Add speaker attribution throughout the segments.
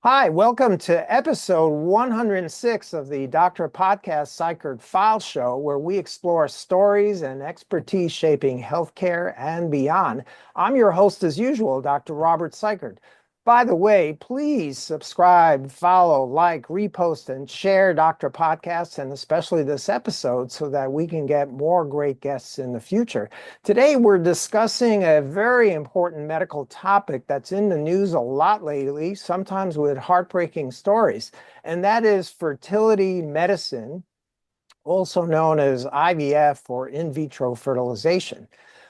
Speaker 1: Hi, welcome to episode 106 of the Doctor Podcast Cykiert File Show, where we explore stories and expertise shaping healthcare and beyond. I'm your host, as usual, Dr. Robert Cykiert. By the way, please subscribe, follow, like, repost, and share Doctor Podcasts, and especially this episode, so that we can get more great guests in the future. Today, we're discussing a very important medical topic that's in the news a lot lately, sometimes with heartbreaking stories, and that is fertility medicine, also known as IVF or in vitro fertilization.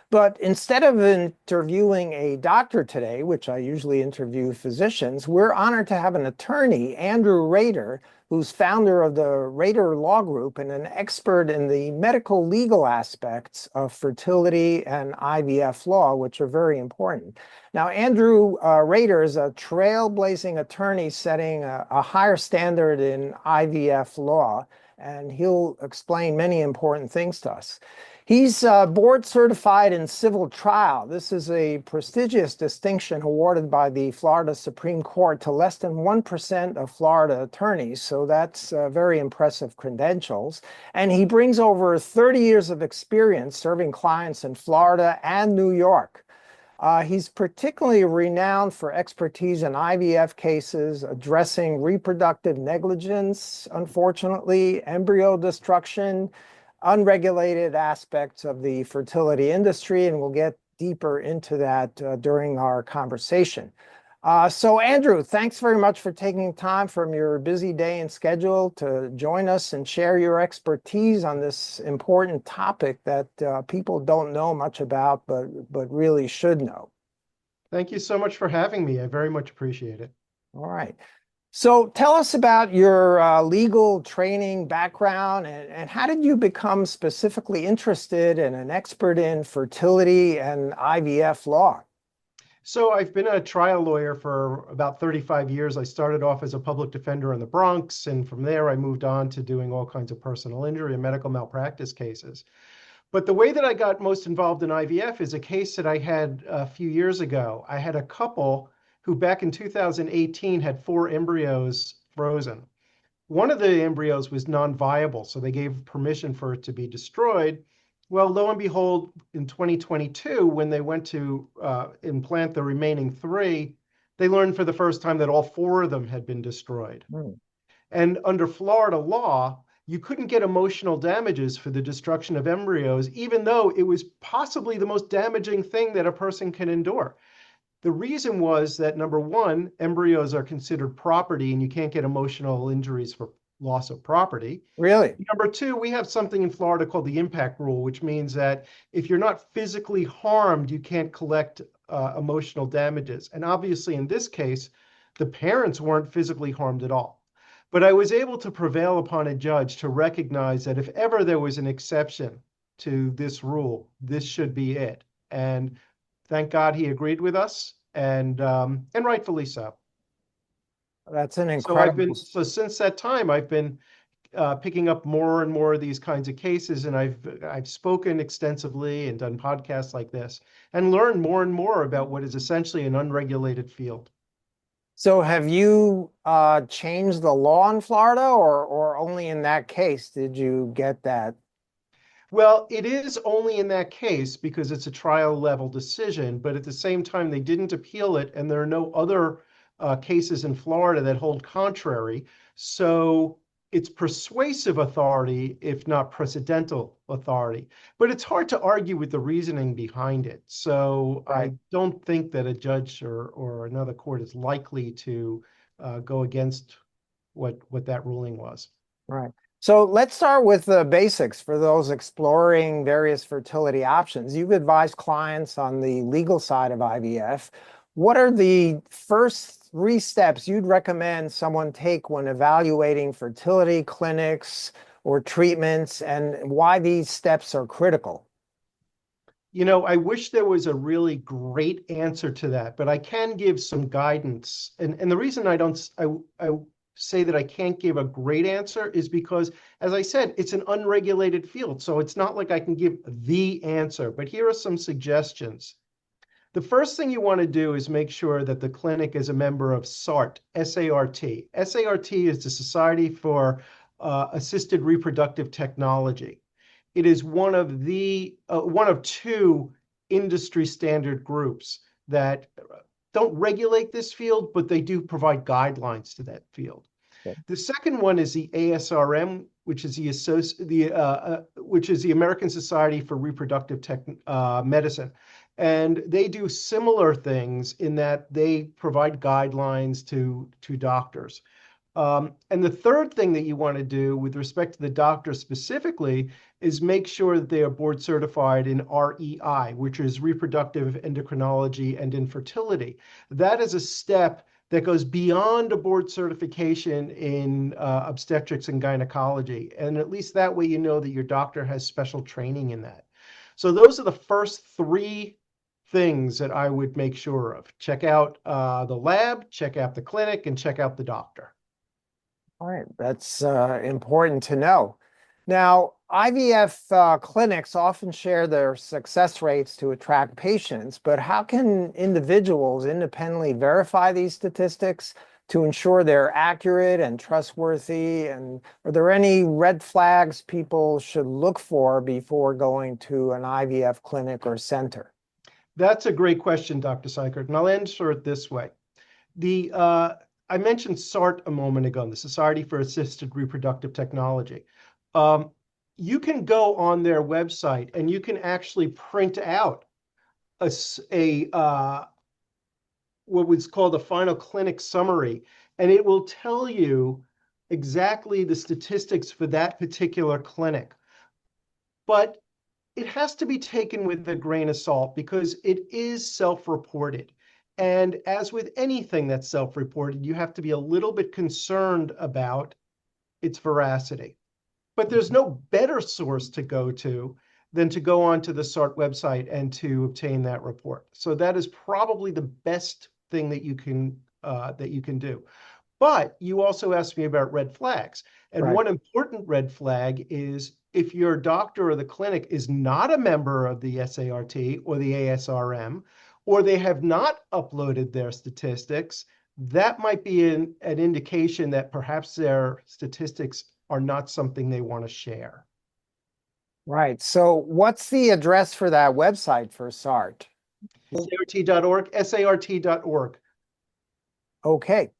Speaker 1: But instead of interviewing a doctor today, which I usually interview physicians, we're honored to have an attorney, Andrew Rader, who's founder of the Rader Law Group and an expert in the medical legal aspects of fertility and IVF law, which are very important. Now, Andrew Rader is a trailblazing attorney setting a higher standard in IVF law, and he'll explain many important things to us. He's board certified in civil trial. This is a prestigious distinction awarded by the Florida Supreme Court to less than 1% of Florida attorneys. So that's very impressive credentials. And he brings over 30 years of experience serving clients in Florida and New York. He's particularly renowned for expertise in IVF cases, addressing reproductive negligence, unfortunately, embryo destruction, unregulated aspects of the fertility industry, and we'll get deeper into that during our conversation. So Andrew, thanks very much for taking time from your busy day and schedule to join us and share your expertise on this important topic that people don't know much about, but really should know.
Speaker 2: Thank you so much for having me. I very much appreciate it.
Speaker 1: All right. So tell us about your legal training background and how did you become specifically interested and an expert in fertility and IVF law?
Speaker 2: So I've been a trial lawyer for about 35 years. I started off as a public defender in the Bronx, and from there I moved on to doing all kinds of personal injury and medical malpractice cases. But the way that I got most involved in IVF is a case that I had a few years ago. I had a couple who back in 2018 had 4 embryos frozen. One of the embryos was non-viable, so they gave permission for it to be destroyed. Well, lo and behold, in 2022, when they went to implant the remaining 3, they learned for the first time that all 4 of them had been destroyed. And under Florida law, you couldn't get emotional damages for the destruction of embryos, even though it was possibly the most damaging thing that a person can endure. The reason was that, number one, embryos are considered property and you can't get emotional injuries for loss of property.
Speaker 1: Really?
Speaker 2: Number two, we have something in Florida called the impact rule, which means that if you're not physically harmed, you can't collect emotional damages. And obviously, in this case, the parents weren't physically harmed at all. But I was able to prevail upon a judge to recognize that if ever there was an exception to this rule, this should be it. And thank God he agreed with us, and rightfully so.
Speaker 1: That's an incredible.
Speaker 2: So since that time, I've been picking up more and more of these kinds of cases, and I've spoken extensively and done podcasts like this, and learned more and more about what is essentially an unregulated field.
Speaker 1: So have you changed the law in Florida, or only in that case did you get that?
Speaker 2: Well, it is only in that case because it's a trial level decision, but at the same time, they didn't appeal it, and there are no other cases in Florida that hold contrary. So it's persuasive authority, if not precedental authority. But it's hard to argue with the reasoning behind it. So
Speaker 1: Right.
Speaker 2: I don't think that a judge or another court is likely to go against what that ruling was.
Speaker 1: Right. So let's start with the basics for those exploring various fertility options. You've advised clients on the legal side of IVF. What are the first 3 steps you'd recommend someone take when evaluating fertility clinics or treatments, and why these steps are critical?
Speaker 2: You know, I wish there was a really great answer to that, but I can give some guidance. And the reason I say that I can't give a great answer is because, as I said, it's an unregulated field. So it's not like I can give the answer, but here are some suggestions. The first thing you want to do is make sure that the clinic is a member of SART, S-A-R-T. S-A-R-T is the Society for Assisted Reproductive Technology. It is one of two industry standard groups that don't regulate this field, but they do provide guidelines to that field.
Speaker 1: Okay.
Speaker 2: The second one is the ASRM, which is the American Society for Reproductive Medicine. And they do similar things in that they provide guidelines to doctors. And the third thing that you want to do with respect to the doctor specifically is make sure that they are board certified in REI, which is reproductive endocrinology and infertility. That is a step that goes beyond a board certification in obstetrics and gynecology. And at least that way you know that your doctor has special training in that. So those are the first three things that I would make sure of. Check out the lab, check out the clinic, and check out the doctor.
Speaker 1: All right, that's important to know. Now, IVF clinics often share their success rates to attract patients, but how can individuals independently verify these statistics to ensure they're accurate and trustworthy? And are there any red flags people should look for before going to an IVF clinic or center?
Speaker 2: That's a great question, Dr. Cykiert, and I'll answer it this way. I mentioned SART a moment ago, the Society for Assisted Reproductive Technology. You can go on their website and you can actually print out what was called a final clinic summary, and it will tell you exactly the statistics for that particular clinic. But it has to be taken with a grain of salt because it is self-reported. And as with anything that's self-reported, you have to be a little bit concerned about its veracity. But there's no better source to go to than to go onto the SART website and to obtain that report. So that is probably the best thing that you can do. But you also asked me about red flags. And
Speaker 1: Right.
Speaker 2: one important red flag is if your doctor or the clinic is not a member of the SART or the ASRM, or they have not uploaded their statistics, that might be an indication that perhaps their statistics are not something they want to share.
Speaker 1: Right. So what's the address for that website for SART?
Speaker 2: SART.org, SART.org.
Speaker 1: Okay.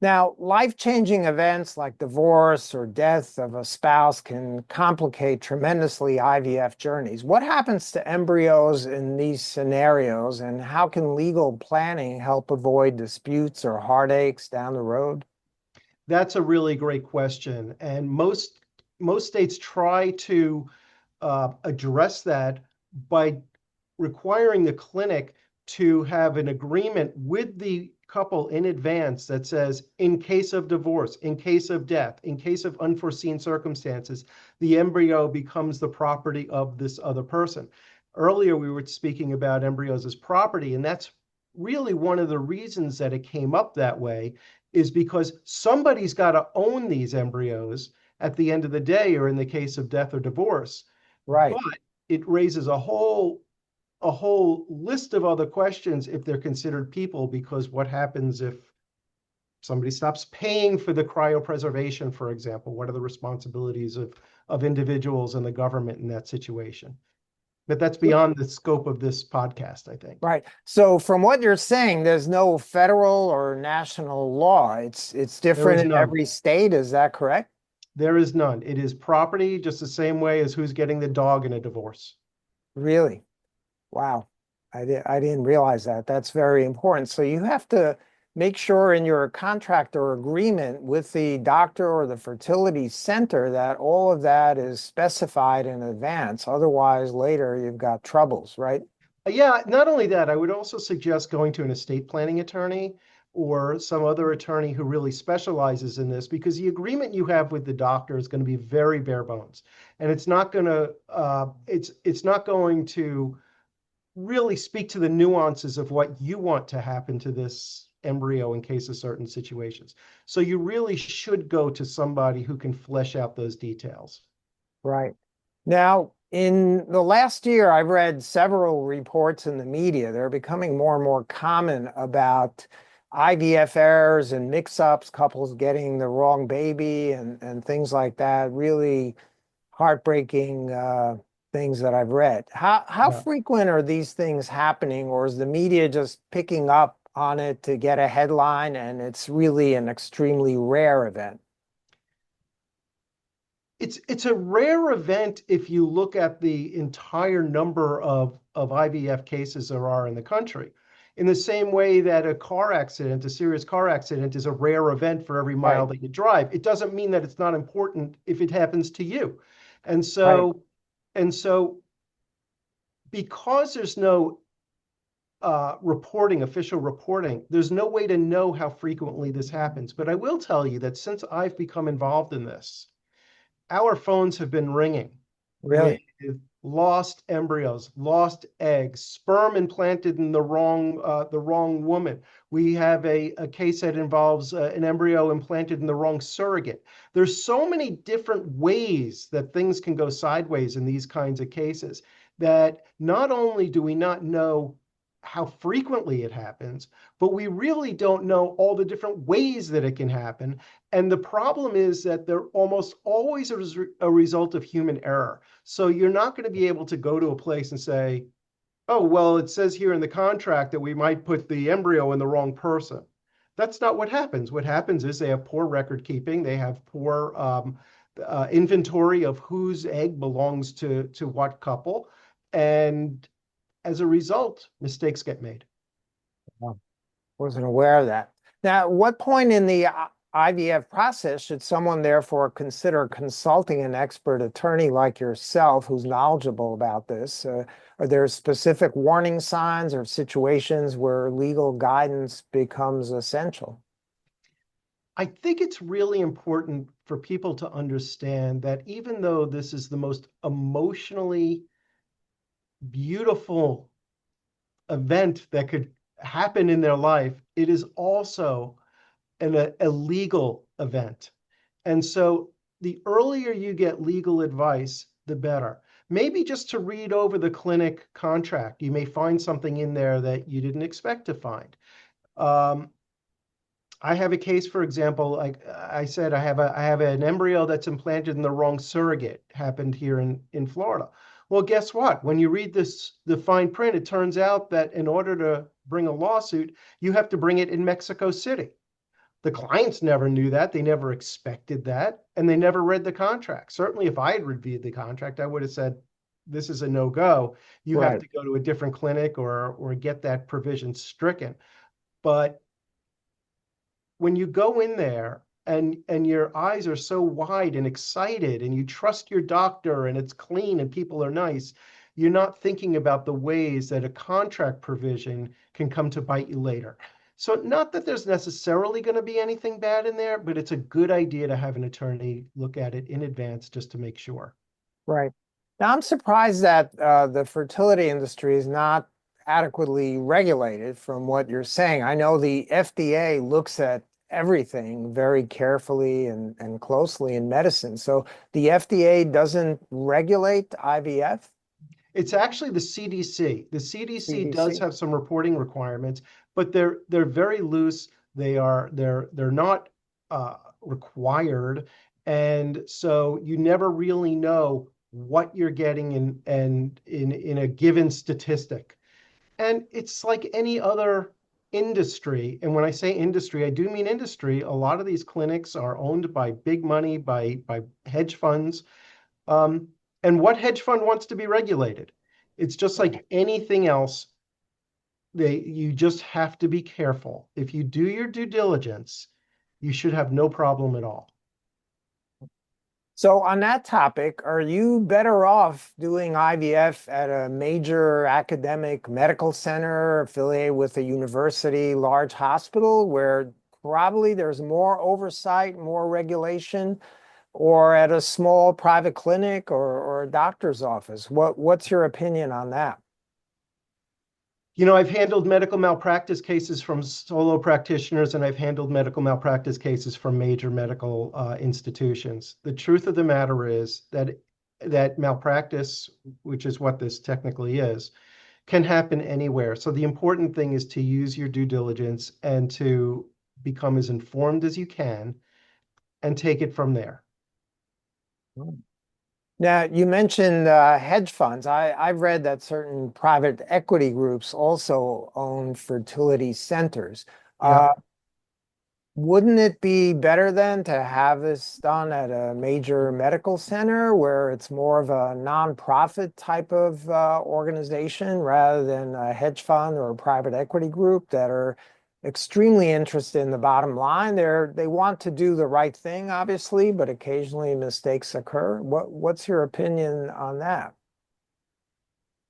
Speaker 1: Now, life-changing events like divorce or death of a spouse can complicate tremendously IVF journeys. What happens to embryos in these scenarios, and how can legal planning help avoid disputes or heartaches down the road?
Speaker 2: That's a really great question. And most states try to address that by requiring the clinic to have an agreement with the couple in advance that says, in case of divorce, in case of death, in case of unforeseen circumstances, the embryo becomes the property of this other person. Earlier, we were speaking about embryos as property, and that's really one of the reasons that it came up that way, is because somebody's got to own these embryos at the end of the day, or in the case of death or divorce.
Speaker 1: Right.
Speaker 2: But it raises a whole list of other questions if they're considered people, because what happens if somebody stops paying for the cryopreservation, for example? What are the responsibilities of individuals and the government in that situation? But that's beyond the scope of this podcast, I think.
Speaker 1: Right. So from what you're saying, there's no federal or national law. It's
Speaker 2: There is
Speaker 1: different in
Speaker 2: none.
Speaker 1: every state. Is that correct?
Speaker 2: There is none. It is property just the same way as who's getting the dog in a divorce.
Speaker 1: Really? Wow. I didn't realize that. That's very important. So you have to make sure in your contract or agreement with the doctor or the fertility center that all of that is specified in advance. Otherwise, later you've got troubles, right?
Speaker 2: Yeah, not only that, I would also suggest going to an estate planning attorney or some other attorney who really specializes in this, because the agreement you have with the doctor is going to be very bare bones, and it's not going to really speak to the nuances of what you want to happen to this embryo in case of certain situations. So you really should go to somebody who can flesh out those details.
Speaker 1: Right. Now, In the last year, I've read several reports in the media. They're becoming more and more common about IVF errors and mix-ups, couples getting the wrong baby and things like that. Really heartbreaking things that I've read. How
Speaker 2: Yeah.
Speaker 1: frequent are these things happening, or is the media just picking up on it to get a headline and it's really an extremely rare event?
Speaker 2: It's a rare event if you look at the entire number of IVF cases there are in the country. In the same way that a car accident, a serious car accident, is a rare event for every mile
Speaker 1: Right,
Speaker 2: that you drive, it doesn't mean that it's not important if it happens to you. And
Speaker 1: right,
Speaker 2: so, and so because there's no reporting, official reporting, there's no way to know how frequently this happens. But I will tell you that since I've become involved in this, our phones have been ringing with
Speaker 1: really.
Speaker 2: lost embryos, lost eggs, sperm implanted in the wrong woman. We have a case that involves an embryo implanted in the wrong surrogate. There's so many different ways that things can go sideways in these kinds of cases that not only do we not know how frequently it happens, but we really don't know all the different ways that it can happen. And the problem is that they're almost always a result of human error. So you're not going to be able to go to a place and say, oh, well, it says here in the contract that we might put the embryo in the wrong person. That's not what happens. What happens is they have poor record keeping. They have poor inventory of whose egg belongs to what couple. And as a result, mistakes get made.
Speaker 1: Wow. Wasn't aware of that. Now, at what point in the IVF process should someone therefore consider consulting an expert attorney like yourself who's knowledgeable about this? Are there specific warning signs or situations where legal guidance becomes essential?
Speaker 2: I think it's really important for people to understand that even though this is the most emotionally beautiful event that could happen in their life, it is also a legal event. And so the earlier you get legal advice, the better. Maybe just to read over the clinic contract, you may find something in there that you didn't expect to find. Um, I have a case, for example, like I said, I have an embryo that's implanted in the wrong surrogate. Happened here in Florida. Well, guess what? When you read the fine print, it turns out that in order to bring a lawsuit, you have to bring it in Mexico City. The clients never knew that. They never expected that, and they never read the contract. Certainly, if I had reviewed the contract, I would have said, "This is a no-go. You have
Speaker 1: Right.
Speaker 2: to go to a different clinic or get that provision stricken." But when you go in there and your eyes are so wide and excited and you trust your doctor and it's clean and people are nice, you're not thinking about the ways that a contract provision can come to bite you later. So not that there's necessarily going to be anything bad in there, but it's a good idea to have an attorney look at it in advance just to make sure.
Speaker 1: Right. Now, I'm surprised that the fertility industry is not adequately regulated from what you're saying. I know the FDA looks at everything very carefully and closely in medicine. So the FDA doesn't regulate IVF,
Speaker 2: It's actually the CDC. The CDC does
Speaker 1: CDC.
Speaker 2: have some reporting requirements, but they're very loose. They're not required, and so you never really know what you're getting in a given statistic. And it's like any other industry. And when I say industry, I do mean industry. A lot of these clinics are owned by big money, by hedge funds. Um, and what hedge fund wants to be regulated? It's just like anything else. You just have to be careful. If you do your due diligence, you should have no problem at all.
Speaker 1: So on that topic, are you better off doing IVF at a major academic medical center affiliated with a university, large hospital where probably there's more oversight, more regulation, or at a small private clinic or a doctor's office? What's your opinion on that?
Speaker 2: I've handled medical malpractice cases from solo practitioners, and I've handled medical malpractice cases from major medical institutions. The truth of the matter is that that malpractice, which is what this technically is, can happen anywhere. So the important thing is to use your due diligence and to become as informed as you can and take it from there.
Speaker 1: Now, you mentioned hedge funds. I've read that certain private equity groups also own fertility centers.
Speaker 2: Yeah.
Speaker 1: Wouldn't it be better then to have this done at a major medical center where it's more of a nonprofit type of organization rather than a hedge fund or a private equity group that are extremely interested in the bottom line? They want to do the right thing, obviously, but occasionally mistakes occur. What's your opinion on that?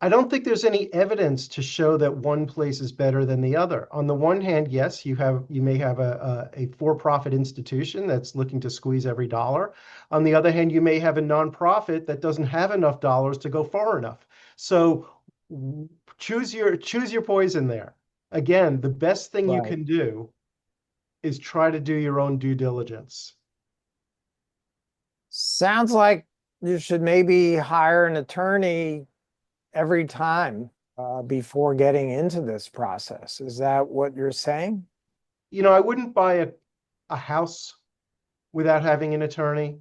Speaker 2: I don't think there's any evidence to show that one place is better than the other. On the one hand, yes, you may have a for-profit institution that's looking to squeeze every dollar. On the other hand, you may have a nonprofit that doesn't have enough dollars to go far enough. So choose your poison there. Again, the best thing you
Speaker 1: Right.
Speaker 2: can do is try to do your own due diligence.
Speaker 1: Sounds like you should maybe hire an attorney every time before getting into this process. Is that what you're saying?
Speaker 2: I wouldn't buy a house without having an attorney.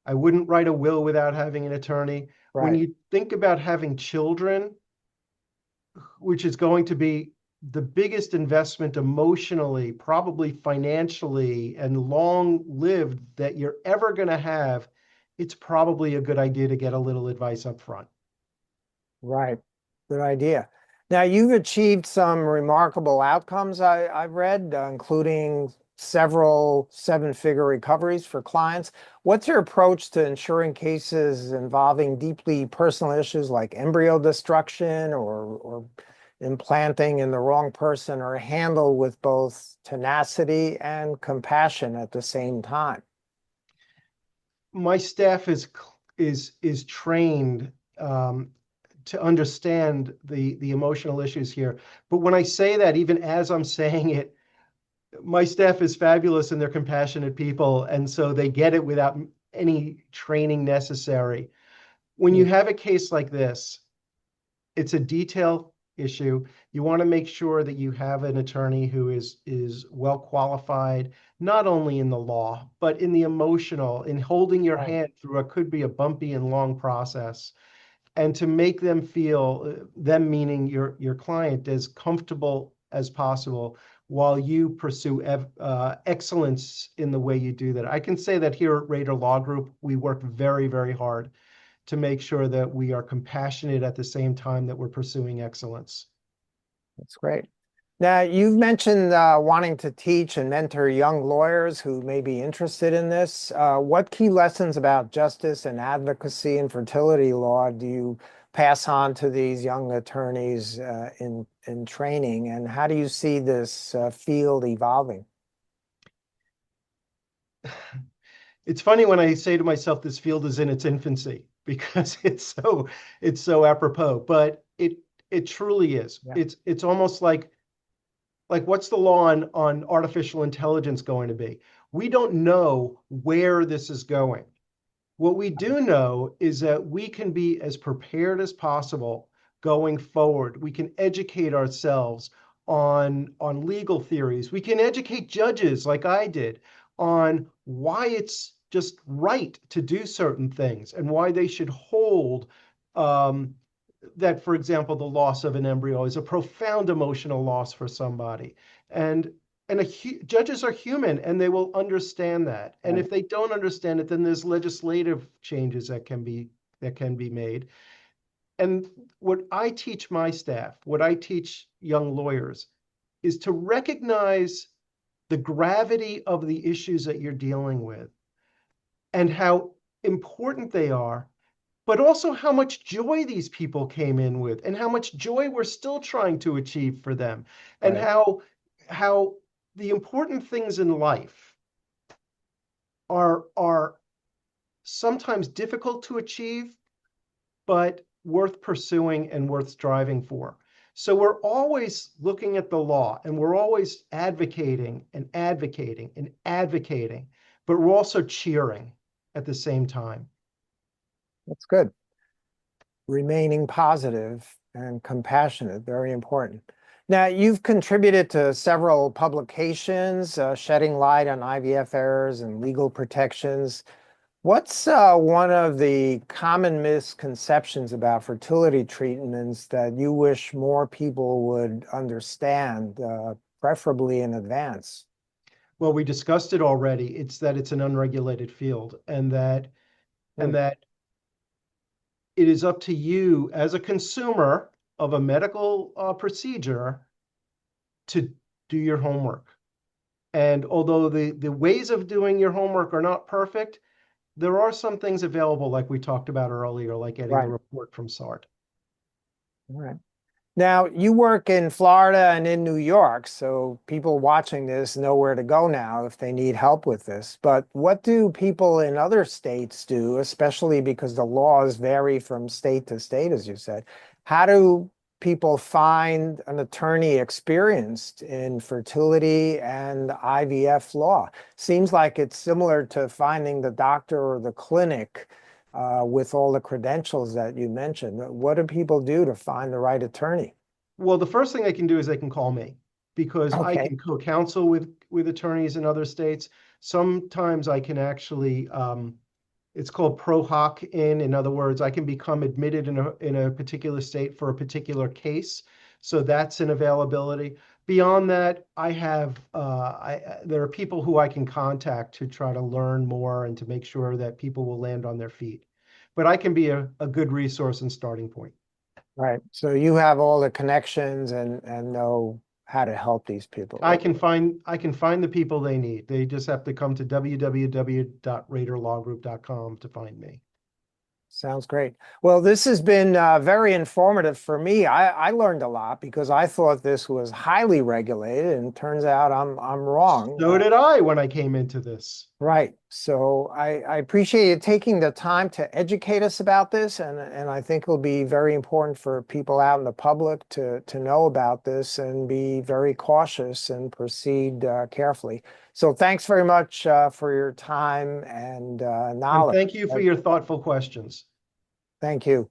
Speaker 2: I wouldn't write a will without having an attorney. When
Speaker 1: Right,
Speaker 2: you think about having children, which is going to be the biggest investment emotionally, probably financially, and long lived that you're ever going to have, it's probably a good idea to get a little advice up front.
Speaker 1: right. Good idea. Now, you've achieved some remarkable outcomes I've read, including several seven-figure recoveries for clients. What's your approach to ensuring cases involving deeply personal issues like embryo destruction or implanting in the wrong person are handled with both tenacity and compassion at the same time?
Speaker 2: My staff is trained to understand the emotional issues here. But when I say that, even as I'm saying it, my staff is fabulous and they're compassionate people, and so they get it without any training necessary. When you
Speaker 1: Mm.
Speaker 2: have a case like this, it's a detail issue. You want to make sure that you have an attorney who is well qualified, not only in the law, but in the emotional, in holding your
Speaker 1: Right.
Speaker 2: hand through what could be a bumpy and long process, and to make them feel, them meaning your client, as comfortable as possible while you pursue excellence in the way you do that. I can say that here at Rader Law Group, we work very, very hard to make sure that we are compassionate at the same time that we're pursuing excellence.
Speaker 1: That's great. Now, you've mentioned wanting to teach and mentor young lawyers who may be interested in this. What key lessons about justice and advocacy and fertility law do you pass on to these young attorneys in training, and how do you see this field evolving?
Speaker 2: It's funny when I say to myself, this field is in its infancy because it's so apropos, but it truly is.
Speaker 1: Yeah,
Speaker 2: It's almost like what's the law on artificial intelligence going to be? We don't know where this is going. What we do know is that we can be as prepared as possible going forward. We can educate ourselves on legal theories. We can educate judges like I did on why it's just right to do certain things and why they should hold um, that, for example, the loss of an embryo is a profound emotional loss for somebody. And judges are human and they will understand that. And
Speaker 1: right.
Speaker 2: if they don't understand it, then there's legislative changes that can be made. And what I teach my staff, what I teach young lawyers, is to recognize the gravity of the issues that you're dealing with and how important they are, but also how much joy these people came in with and how much joy we're still trying to achieve for them, and
Speaker 1: Right.
Speaker 2: how the important things in life are sometimes difficult to achieve, but worth pursuing and worth striving for. So we're always looking at the law and we're always advocating and advocating and advocating, but we're also cheering at the same time.
Speaker 1: That's good. Remaining positive and compassionate, very important. Now, you've contributed to several publications, shedding light on IVF errors and legal protections. What's one of the common misconceptions about fertility treatments that you wish more people would understand, preferably in advance?
Speaker 2: Well, we discussed it already. It's that it's an unregulated field, and that
Speaker 1: Hmm.
Speaker 2: it is up to you as a consumer of a medical procedure to do your homework. And although the ways of doing your homework are not perfect, there are some things available, like we talked about earlier, like getting a
Speaker 1: Right.
Speaker 2: report from SART.
Speaker 1: All right. Now, you work in Florida and in New York, so people watching this know where to go now if they need help with this. But what do people in other states do, especially because the laws vary from state to state, as you said? How do people find an attorney experienced in fertility and IVF law? Seems like it's similar to finding the doctor or the clinic with all the credentials that you mentioned. What do people do to find the right attorney?
Speaker 2: Well, the first thing they can do is they can call me because I
Speaker 1: Okay,
Speaker 2: can co-counsel with attorneys in other states. Sometimes I can actually it's called pro hoc in other words, I can become admitted in a particular state for a particular case. So that's an availability. Beyond that, I have there are people who I can contact to try to learn more and to make sure that people will land on their feet. But I can be a good resource and starting point.
Speaker 1: right. So you have all the connections and know how to help these people.
Speaker 2: I can find the people they need. They just have to come to www.raderlawgroup.com to find me.
Speaker 1: Sounds great. Well, this has been very informative for me. I learned a lot because I thought this was highly regulated, and turns out I'm wrong.
Speaker 2: So did I when I came into this.
Speaker 1: Right. So I appreciate you taking the time to educate us about this, and I think it'll be very important for people out in the public to know about this and be very cautious and proceed carefully. So thanks very much for your time and
Speaker 2: And
Speaker 1: knowledge.
Speaker 2: thank you for your thoughtful questions.
Speaker 1: Thank you.